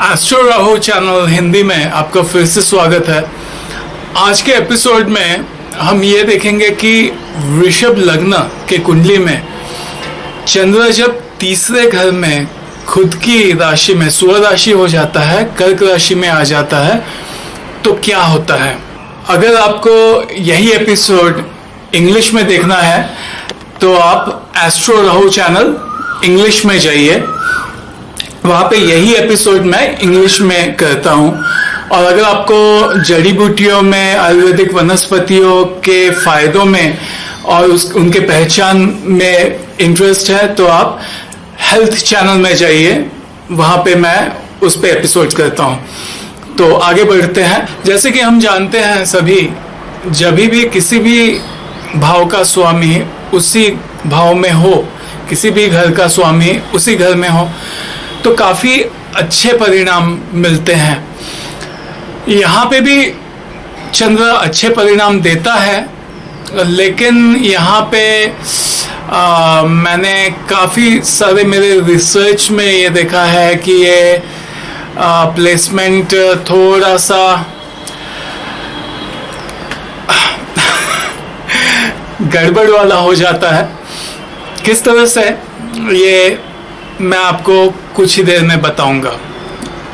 Astro Rahu channel Hindi में आपका फिर से स्वागत है। आज के एपिसोड में हम ये देखेंगे कि वृषभ लग्न के कुंडली में चंद्र जब तीसरे घर में खुद की राशि में स्व राशि हो जाता है, कर्क राशि में आ जाता है, तो क्या होता है। अगर आपको यही एपिसोड इंग्लिश में देखना है तो आप एस्ट्रो राहु चैनल इंग्लिश में जाइए, वहाँ पे यही एपिसोड मैं इंग्लिश में करता हूँ। और अगर आपको जड़ी बूटियों में, आयुर्वेदिक वनस्पतियों के फायदों में और उनके पहचान में इंटरेस्ट है तो आप हेल्थ चैनल में जाइए, वहाँ पे मैं उस पे एपिसोड करता हूँ। तो आगे बढ़ते हैं। जैसे कि हम जानते हैं सभी, जब भी किसी भी भाव का स्वामी उसी भाव में हो, किसी भी घर का स्वामी उसी घर में हो, तो काफ़ी अच्छे परिणाम मिलते हैं। यहाँ पे भी चंद्र अच्छे परिणाम देता है, लेकिन यहाँ पे मैंने काफ़ी सारे मेरे रिसर्च में ये देखा है कि ये प्लेसमेंट थोड़ा सा गड़बड़ वाला हो जाता है। किस तरह से, ये मैं आपको कुछ ही देर में बताऊंगा।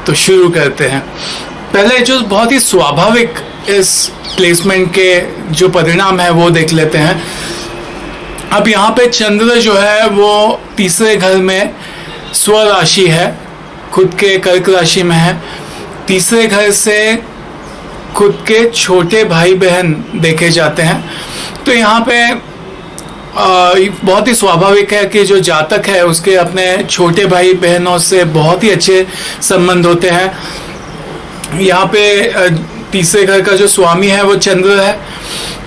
तो शुरू करते हैं। पहले जो बहुत ही स्वाभाविक इस प्लेसमेंट के जो परिणाम है वो देख लेते हैं। अब यहाँ पे चंद्र जो है वो तीसरे घर में स्व राशि है, खुद के कर्क राशि में है। तीसरे घर से खुद के छोटे भाई बहन देखे जाते हैं। तो यहाँ पे बहुत ही स्वाभाविक है कि जो जातक है उसके अपने छोटे भाई बहनों से बहुत ही अच्छे संबंध होते हैं। यहाँ पे तीसरे घर का जो स्वामी है वो चंद्र है,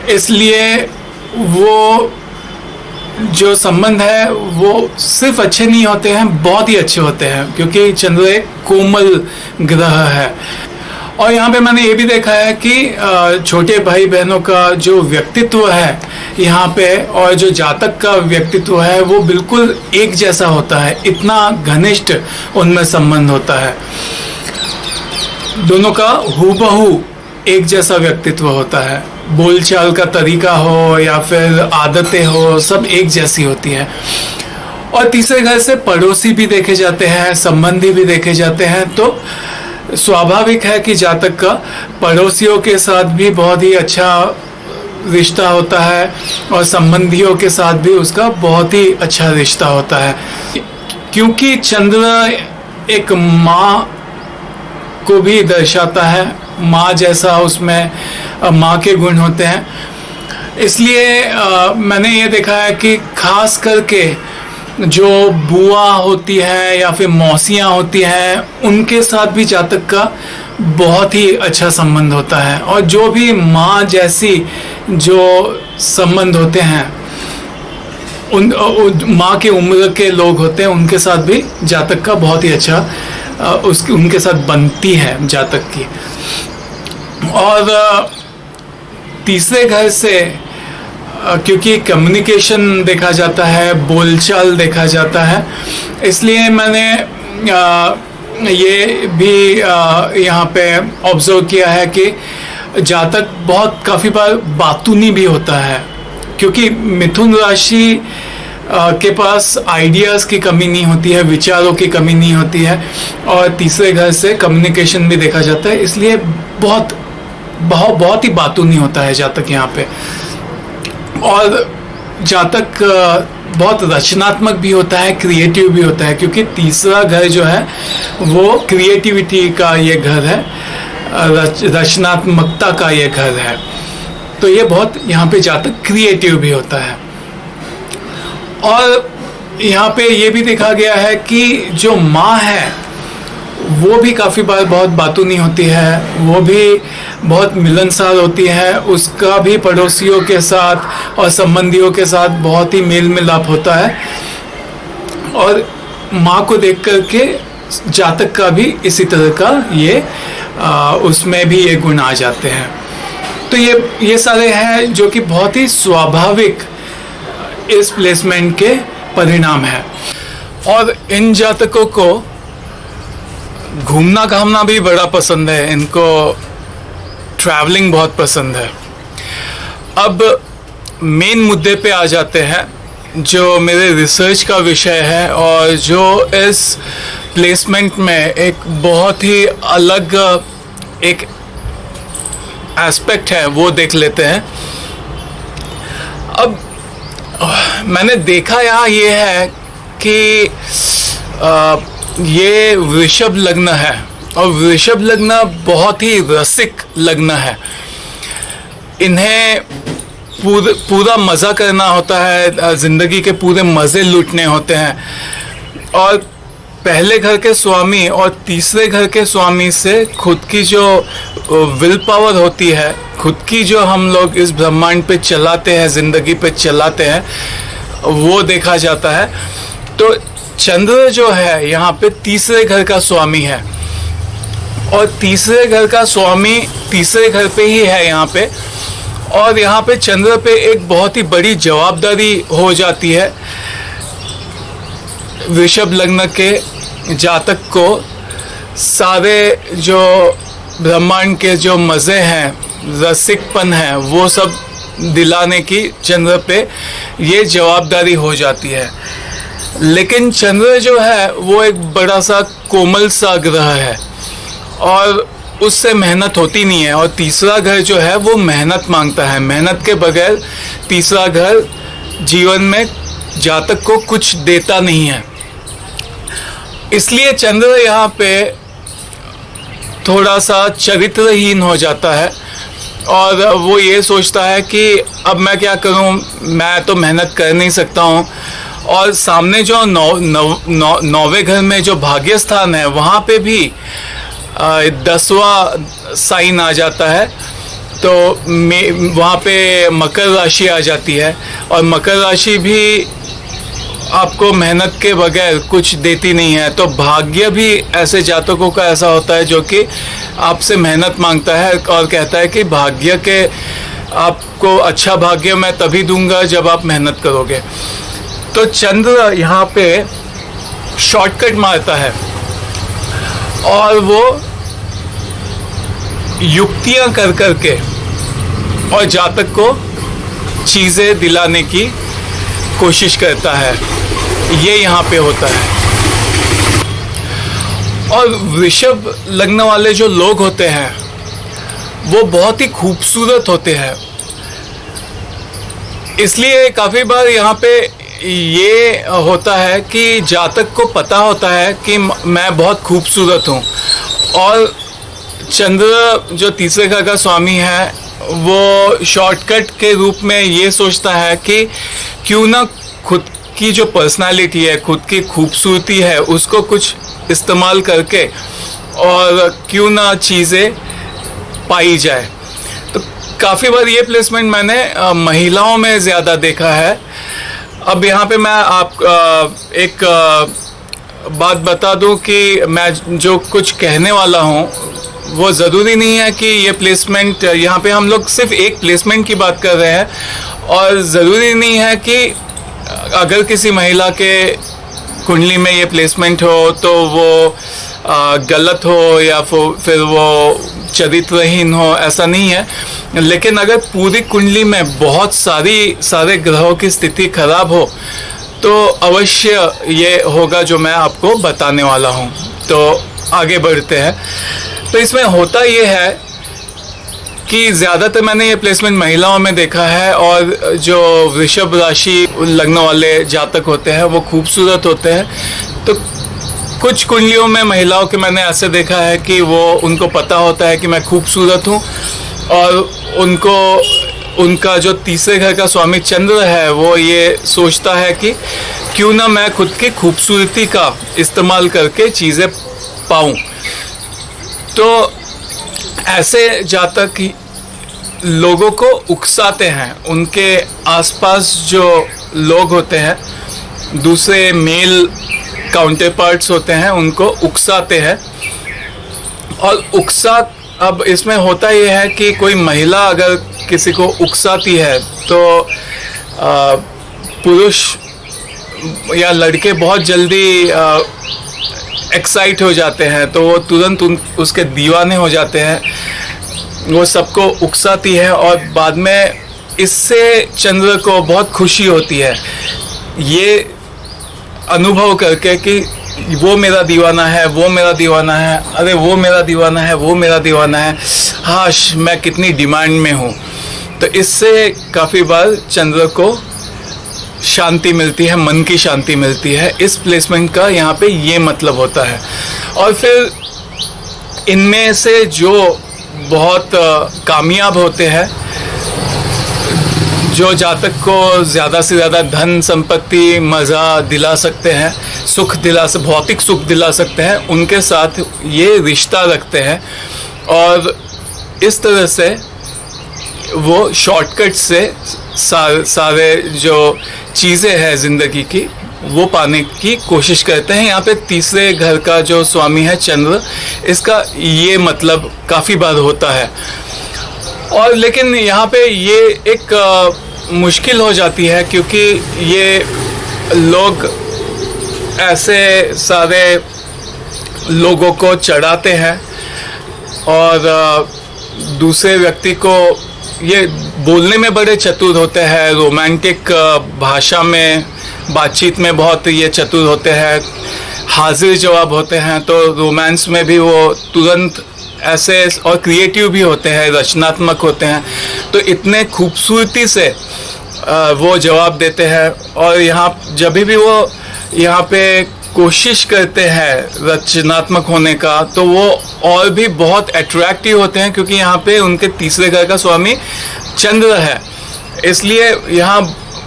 इसलिए वो जो संबंध है वो सिर्फ अच्छे नहीं होते हैं, बहुत ही अच्छे होते हैं, क्योंकि चंद्र एक कोमल ग्रह है। और यहाँ पे मैंने ये भी देखा है कि छोटे भाई बहनों का जो व्यक्तित्व है यहाँ पे और जो जातक का व्यक्तित्व है वो बिल्कुल एक जैसा होता है, इतना घनिष्ठ उनमें संबंध होता है। दोनों का हूबहू एक जैसा व्यक्तित्व होता है, बोलचाल का तरीका हो या फिर आदतें हो, सब एक जैसी होती है। और तीसरे घर से पड़ोसी भी देखे जाते हैं, संबंधी भी देखे जाते हैं। तो स्वाभाविक है कि जातक का पड़ोसियों के साथ भी बहुत ही अच्छा रिश्ता होता है और संबंधियों के साथ भी उसका बहुत ही अच्छा रिश्ता होता है, क्योंकि चंद्र एक माँ को भी दर्शाता है, माँ जैसा उसमें माँ के गुण होते हैं। इसलिए मैंने ये देखा है कि खास करके जो बुआ होती है या फिर मौसियाँ होती हैं उनके साथ भी जातक का बहुत ही अच्छा संबंध होता है। और जो भी माँ जैसी जो संबंध होते हैं, उन माँ के उम्र के लोग होते हैं, उनके साथ भी जातक का बहुत ही अच्छा उनके साथ बनती है जातक की। और तीसरे घर से क्योंकि कम्युनिकेशन देखा जाता है, बोलचाल देखा जाता है, इसलिए मैंने ये भी यहाँ पे ऑब्जर्व किया है कि जातक बहुत काफ़ी बार बातूनी भी होता है, क्योंकि मिथुन राशि के पास आइडियाज़ की कमी नहीं होती है, विचारों की कमी नहीं होती है, और तीसरे घर से कम्युनिकेशन भी देखा जाता है, इसलिए बहुत ही बातूनी होता है जातक यहाँ पे। और जातक बहुत रचनात्मक भी होता है, क्रिएटिव भी होता है, क्योंकि तीसरा घर जो है वो क्रिएटिविटी का ये घर है, रचनात्मकता का ये घर है। तो ये बहुत यहाँ पे जातक क्रिएटिव भी होता है। और यहाँ पे ये भी देखा गया है कि जो माँ है वो भी काफ़ी बार बहुत बातूनी होती है, वो भी बहुत मिलनसार होती है, उसका भी पड़ोसियों के साथ और संबंधियों के साथ बहुत ही मेल मिलाप होता है। और माँ को देख कर के जातक का भी इसी तरह का ये उसमें भी ये गुण आ जाते हैं। तो ये सारे हैं जो कि बहुत ही स्वाभाविक इस प्लेसमेंट के परिणाम है। और इन जातकों को घूमना घामना भी बड़ा पसंद है, इनको ट्रैवलिंग बहुत पसंद है। अब मेन मुद्दे पे आ जाते हैं, जो मेरे रिसर्च का विषय है और जो इस प्लेसमेंट में एक बहुत ही अलग एक एस्पेक्ट है, वो देख लेते हैं। अब मैंने देखा यहाँ ये है कि ये वृषभ लग्न है और वृषभ लग्न बहुत ही रसिक लग्न है। इन्हें पूरा मज़ा करना होता है, ज़िंदगी के पूरे मज़े लूटने होते हैं और पहले घर के स्वामी और तीसरे घर के स्वामी से खुद की जो विल पावर होती है, खुद की जो हम लोग इस ब्रह्मांड पे चलाते हैं, ज़िंदगी पे चलाते हैं, वो देखा जाता है। तो चंद्र जो है यहाँ पे तीसरे घर का स्वामी है और तीसरे घर का स्वामी तीसरे घर पे ही है यहाँ पे, और यहाँ पे चंद्र पे एक बहुत ही बड़ी जवाबदारी हो जाती है वृषभ लग्न के जातक को। सारे जो ब्रह्मांड के जो मज़े हैं, रसिकपन है, वो सब दिलाने की चंद्र पे ये जवाबदारी हो जाती है। लेकिन चंद्र जो है वो एक बड़ा सा कोमल सा ग्रह है और उससे मेहनत होती नहीं है, और तीसरा घर जो है वो मेहनत मांगता है। मेहनत के बगैर तीसरा घर जीवन में जातक को कुछ देता नहीं है। इसलिए चंद्र यहाँ पे थोड़ा सा चरित्रहीन हो जाता है और वो ये सोचता है कि अब मैं क्या करूँ, मैं तो मेहनत कर नहीं सकता हूँ। और सामने जो नौवें घर में जो भाग्य स्थान है, वहाँ पे भी 10वां साइन आ जाता है, तो वहाँ पे मकर राशि आ जाती है और मकर राशि भी आपको मेहनत के बगैर कुछ देती नहीं है। तो भाग्य भी ऐसे जातकों का ऐसा होता है जो कि आपसे मेहनत मांगता है और कहता है कि भाग्य के आपको अच्छा भाग्य मैं तभी दूंगा जब आप मेहनत करोगे। तो चंद्र यहाँ पे शॉर्टकट मारता है और वो युक्तियाँ कर करके और जातक को चीज़ें दिलाने की कोशिश करता है। ये यहाँ पे होता है। और वृषभ लग्न वाले जो लोग होते हैं वो बहुत ही खूबसूरत होते हैं। इसलिए काफ़ी बार यहाँ पे ये होता है कि जातक को पता होता है कि मैं बहुत खूबसूरत हूँ, और चंद्र जो तीसरे घर का स्वामी है वो शॉर्टकट के रूप में ये सोचता है कि क्यों ना खुद की जो पर्सनालिटी है, खुद की खूबसूरती है, उसको कुछ इस्तेमाल करके और क्यों ना चीज़ें पाई जाए। तो काफ़ी बार ये प्लेसमेंट मैंने महिलाओं में ज़्यादा देखा है। अब यहाँ पे मैं एक बात बता दूं कि मैं जो कुछ कहने वाला हूँ वो ज़रूरी नहीं है कि ये प्लेसमेंट, यहाँ पे हम लोग सिर्फ एक प्लेसमेंट की बात कर रहे हैं, और ज़रूरी नहीं है कि अगर किसी महिला के कुंडली में ये प्लेसमेंट हो तो वो गलत हो या फिर वो चरित्रहीन हो, ऐसा नहीं है। लेकिन अगर पूरी कुंडली में बहुत सारे ग्रहों की स्थिति खराब हो तो अवश्य ये होगा जो मैं आपको बताने वाला हूँ। तो आगे बढ़ते हैं। तो इसमें होता ये है कि ज़्यादातर मैंने ये प्लेसमेंट महिलाओं में देखा है, और जो वृषभ राशि लग्न वाले जातक होते हैं वो खूबसूरत होते हैं। तो कुछ कुंडलियों में महिलाओं के मैंने ऐसे देखा है कि वो उनको पता होता है कि मैं खूबसूरत हूँ, और उनका जो तीसरे घर का स्वामी चंद्र है वो ये सोचता है कि क्यों ना मैं खुद की खूबसूरती का इस्तेमाल करके चीज़ें पाऊँ। तो ऐसे जातक लोगों को उकसाते हैं। उनके आसपास जो लोग होते हैं, दूसरे मेल काउंटर पार्ट्स होते हैं, उनको उकसाते हैं। और अब इसमें होता यह है कि कोई महिला अगर किसी को उकसाती है तो पुरुष या लड़के बहुत जल्दी एक्साइट हो जाते हैं तो वो तुरंत उसके दीवाने हो जाते हैं, वो सबको उकसाती है और बाद में इससे चंद्र को बहुत खुशी होती है ये अनुभव करके कि वो मेरा दीवाना है, वो मेरा दीवाना है, अरे वो मेरा दीवाना है, वो मेरा दीवाना है, हाश मैं कितनी डिमांड में हूँ। तो इससे काफ़ी बार चंद्र को शांति मिलती है, मन की शांति मिलती है। इस प्लेसमेंट का यहाँ पे ये मतलब होता है। और फिर इनमें से जो बहुत कामयाब होते हैं, जो जातक को ज़्यादा से ज़्यादा धन संपत्ति मज़ा दिला सकते हैं, सुख भौतिक सुख दिला सकते हैं, उनके साथ ये रिश्ता रखते हैं और इस तरह से वो शॉर्टकट से सारे जो चीज़ें हैं ज़िंदगी की वो पाने की कोशिश करते हैं। यहाँ पे तीसरे घर का जो स्वामी है चंद्र, इसका ये मतलब काफ़ी बार होता है। और लेकिन यहाँ पे ये एक मुश्किल हो जाती है क्योंकि ये लोग ऐसे सारे लोगों को चढ़ाते हैं और दूसरे व्यक्ति को, ये बोलने में बड़े चतुर होते हैं, रोमांटिक भाषा में बातचीत में बहुत ये चतुर होते हैं, हाजिर जवाब होते हैं, तो रोमांस में भी वो तुरंत ऐसे, और क्रिएटिव भी होते हैं, रचनात्मक होते हैं, तो इतने खूबसूरती से वो जवाब देते हैं। और यहाँ जब भी वो यहाँ पे कोशिश करते हैं रचनात्मक होने का तो वो और भी बहुत अट्रैक्टिव होते हैं क्योंकि यहाँ पे उनके तीसरे घर का स्वामी चंद्र है। इसलिए यहाँ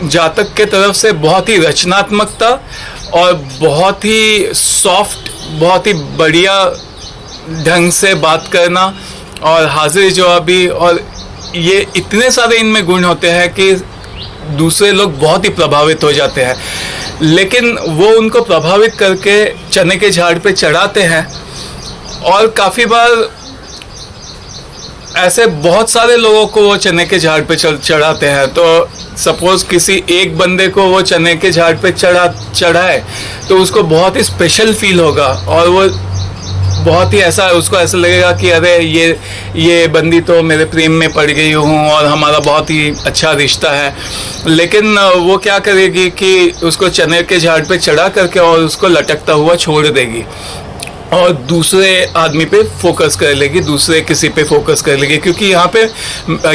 जातक के तरफ से बहुत ही रचनात्मकता और बहुत ही सॉफ्ट, बहुत ही बढ़िया ढंग से बात करना और हाजिर जवाबी, और ये इतने सारे इनमें गुण होते हैं कि दूसरे लोग बहुत ही प्रभावित हो जाते हैं। लेकिन वो उनको प्रभावित करके चने के झाड़ पे चढ़ाते हैं और काफ़ी बार ऐसे बहुत सारे लोगों को वो चने के झाड़ पे चढ़ाते हैं। तो सपोज किसी एक बंदे को वो चने के झाड़ पे चढ़ाए तो उसको बहुत ही स्पेशल फील होगा और वो बहुत ही ऐसा, उसको ऐसा लगेगा कि अरे ये बंदी तो मेरे प्रेम में पड़ गई हूँ और हमारा बहुत ही अच्छा रिश्ता है। लेकिन वो क्या करेगी कि उसको चने के झाड़ पे चढ़ा करके और उसको लटकता हुआ छोड़ देगी और दूसरे आदमी पे फोकस कर लेगी, दूसरे किसी पे फोकस कर लेगी। क्योंकि यहाँ पे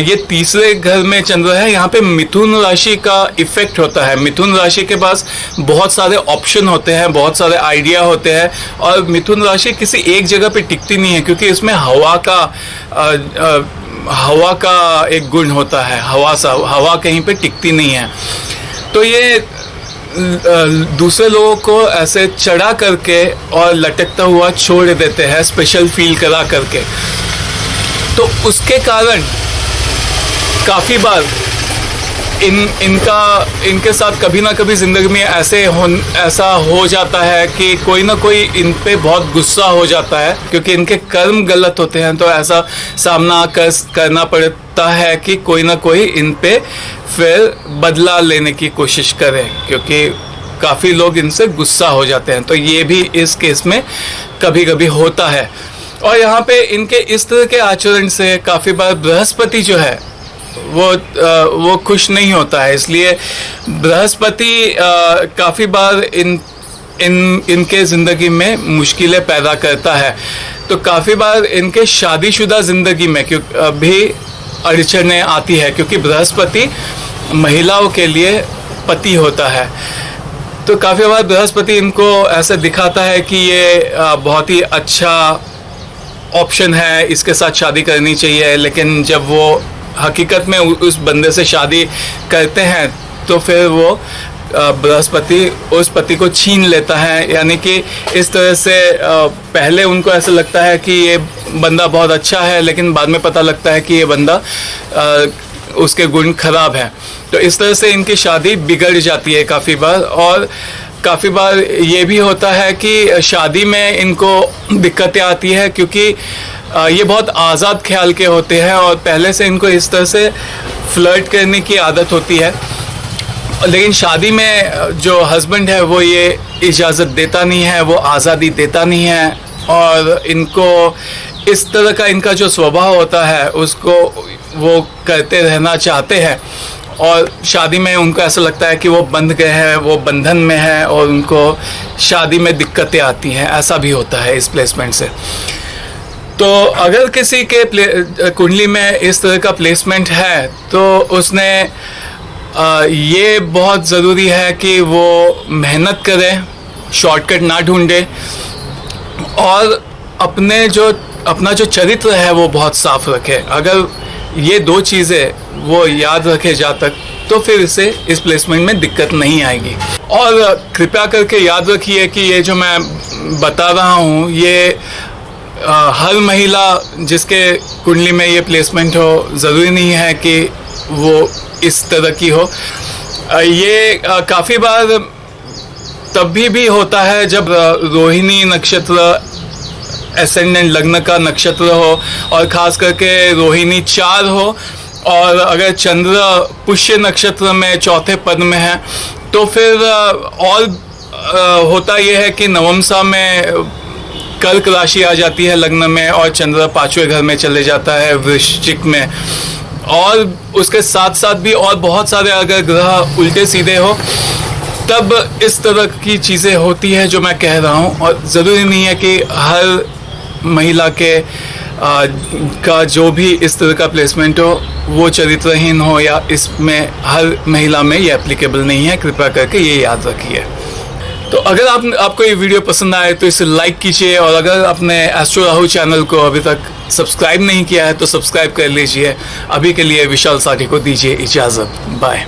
ये तीसरे घर में चंद्र है, यहाँ पे मिथुन राशि का इफेक्ट होता है। मिथुन राशि के पास बहुत सारे ऑप्शन होते हैं, बहुत सारे आइडिया होते हैं और मिथुन राशि किसी एक जगह पे टिकती नहीं है क्योंकि इसमें हवा का एक गुण होता है, हवा कहीं पे टिकती नहीं है। तो ये दूसरे लोगों को ऐसे चढ़ा करके और लटकता हुआ छोड़ देते हैं, स्पेशल फील करा करके। तो उसके कारण काफ़ी बार इनके साथ कभी ना कभी ज़िंदगी में ऐसा हो जाता है कि कोई ना कोई इन पे बहुत गुस्सा हो जाता है क्योंकि इनके कर्म गलत होते हैं। तो ऐसा सामना करना पड़ता है कि कोई ना कोई इन पे फिर बदला लेने की कोशिश करे क्योंकि काफ़ी लोग इनसे गुस्सा हो जाते हैं। तो ये भी इस केस में कभी कभी होता है। और यहाँ पे इनके इस तरह के आचरण से काफ़ी बार बृहस्पति जो है वो खुश नहीं होता है। इसलिए बृहस्पति काफ़ी बार इनके ज़िंदगी में मुश्किलें पैदा करता है। तो काफ़ी बार इनके शादीशुदा ज़िंदगी में भी अड़चनें आती है क्योंकि बृहस्पति महिलाओं के लिए पति होता है। तो काफ़ी बार बृहस्पति इनको ऐसे दिखाता है कि ये बहुत ही अच्छा ऑप्शन है, इसके साथ शादी करनी चाहिए, लेकिन जब वो हकीकत में उस बंदे से शादी करते हैं तो फिर वो बृहस्पति उस पति को छीन लेता है। यानी कि इस तरह से पहले उनको ऐसा लगता है कि ये बंदा बहुत अच्छा है, लेकिन बाद में पता लगता है कि ये बंदा उसके गुण खराब हैं। तो इस तरह से इनकी शादी बिगड़ जाती है काफ़ी बार। और काफ़ी बार ये भी होता है कि शादी में इनको दिक्कतें आती है क्योंकि ये बहुत आज़ाद ख्याल के होते हैं और पहले से इनको इस तरह से फ्लर्ट करने की आदत होती है। लेकिन शादी में जो हस्बैंड है वो ये इजाज़त देता नहीं है, वो आज़ादी देता नहीं है, और इनको इस तरह का इनका जो स्वभाव होता है उसको वो करते रहना चाहते हैं, और शादी में उनको ऐसा लगता है कि वो बंध गए हैं, वो बंधन में है, और उनको शादी में दिक्कतें आती हैं। ऐसा भी होता है इस प्लेसमेंट से। तो अगर किसी के कुंडली में इस तरह का प्लेसमेंट है तो उसने ये बहुत ज़रूरी है कि वो मेहनत करे, शॉर्टकट ना ढूंढे, और अपना जो चरित्र है वो बहुत साफ रखे। अगर ये दो चीज़ें वो याद रखे जा तक, तो फिर इसे इस प्लेसमेंट में दिक्कत नहीं आएगी। और कृपया करके याद रखिए कि ये जो मैं बता रहा हूँ ये हर महिला जिसके कुंडली में ये प्लेसमेंट हो, ज़रूरी नहीं है कि वो इस तरह की हो। ये काफ़ी बार तब भी होता है जब रोहिणी नक्षत्र एसेंडेंट लग्न का नक्षत्र हो, और ख़ास करके रोहिणी 4 हो, और अगर चंद्र पुष्य नक्षत्र में चौथे पद में है तो फिर और होता यह है कि नवमसा में कर्क राशि आ जाती है लग्न में, और चंद्र 5वें घर में चले जाता है वृश्चिक में, और उसके साथ साथ भी और बहुत सारे अगर ग्रह उल्टे सीधे हो तब इस तरह की चीज़ें होती है जो मैं कह रहा हूँ। और ज़रूरी नहीं है कि हर महिला के का जो भी इस तरह का प्लेसमेंट हो वो चरित्रहीन हो, या इसमें हर महिला में ये एप्लीकेबल नहीं है। कृपया करके ये याद रखिए। तो अगर आपको ये वीडियो पसंद आए तो इसे लाइक कीजिए, और अगर आपने एस्ट्रो राहु चैनल को अभी तक सब्सक्राइब नहीं किया है तो सब्सक्राइब कर लीजिए। अभी के लिए विशाल साथी को दीजिए इजाज़त। बाय।